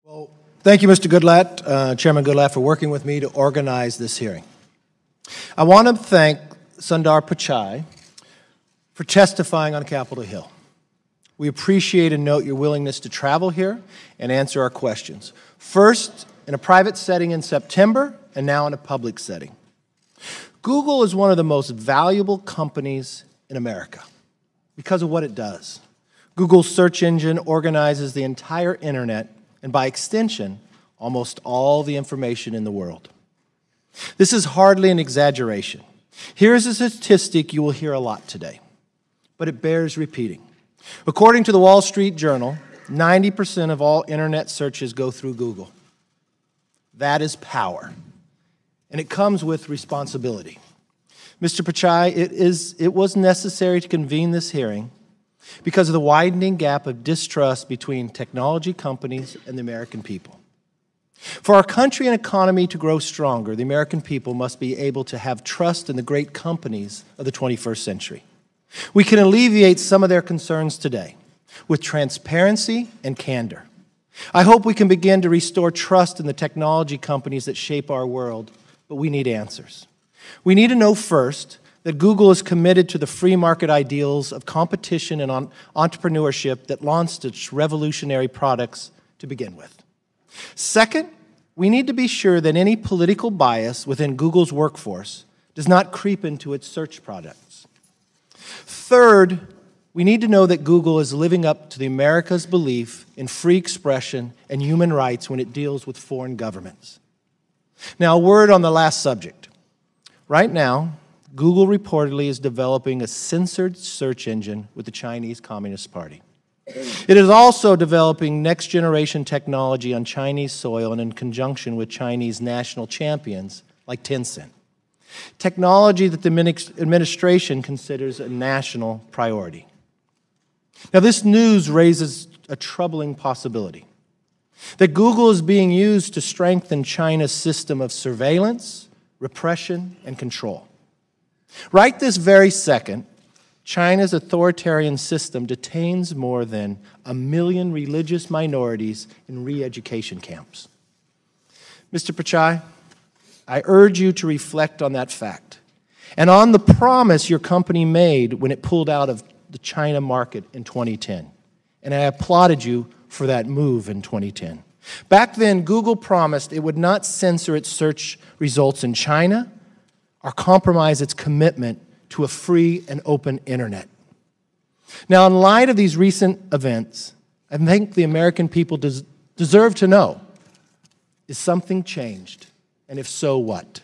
Well, thank you, Mr. Goodlatte, Chairman Goodlatte, for working with me to organize this hearing. I want to thank Sundar Pichai for testifying on Capitol Hill. We appreciate and note your willingness to travel here and answer our questions, first in a private setting in September and now in a public setting. Google is one of the most valuable companies in America because of what it does. Google's search engine organizes the entire internet and, by extension, almost all the information in the world. This is hardly an exaggeration. Here is a statistic you will hear a lot today, but it bears repeating. According to the Wall Street Journal, 90% of all internet searches go through Google. That is power, and it comes with responsibility. Mr. Pichai, it was necessary to convene this hearing because of the widening gap of distrust between technology companies and the American people. For our country and economy to grow stronger, the American people must be able to have trust in the great companies of the 21st century. We can alleviate some of their concerns today with transparency and candor. I hope we can begin to restore trust in the technology companies that shape our world, but we need answers. We need to know first that Google is committed to the free market ideals of competition and entrepreneurship that launched its revolutionary products to begin with. Second, we need to be sure that any political bias within Google's workforce does not creep into its search products. Third, we need to know that Google is living up to America's belief in free expression and human rights when it deals with foreign governments. Now, a word on the last subject. Right now, Google reportedly is developing a censored search engine with the Chinese Communist Party. It is also developing next-generation technology on Chinese soil and in conjunction with Chinese national champions like Tencent. Technology that the administration considers a national priority. Now, this news raises a troubling possibility that Google is being used to strengthen China's system of surveillance, repression, and control. Right this very second, China's authoritarian system detains more than 1 million religious minorities in re-education camps. Mr. Pichai, I urge you to reflect on that fact and on the promise your company made when it pulled out of the China market in 2010. And I applauded you for that move in 2010. Back then, Google promised it would not censor its search results in China or compromise its commitment to a free and open internet. Now, in light of these recent events, I think the American people deserve to know, is something changed? And if so, what?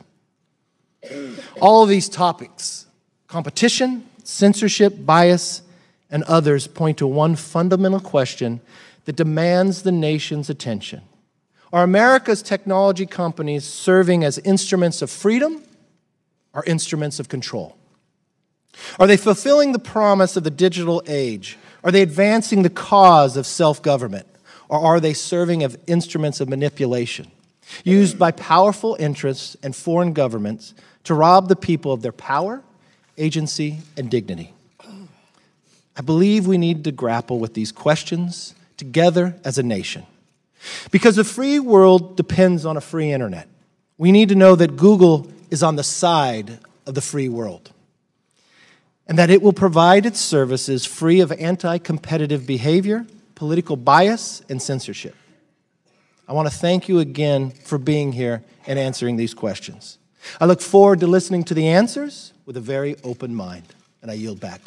All of these topics, competition, censorship, bias, and others, point to one fundamental question that demands the nation's attention. Are America's technology companies serving as instruments of freedom or instruments of control? Are they fulfilling the promise of the digital age? Are they advancing the cause of self-government? Or are they serving as instruments of manipulation, used by powerful interests and foreign governments to rob the people of their power, agency, and dignity? I believe we need to grapple with these questions together as a nation. Because the free world depends on a free internet. We need to know that Google is on the side of the free world, and that it will provide its services free of anti-competitive behavior, political bias, and censorship. I want to thank you again for being here and answering these questions. I look forward to listening to the answers with a very open mind, and I yield back.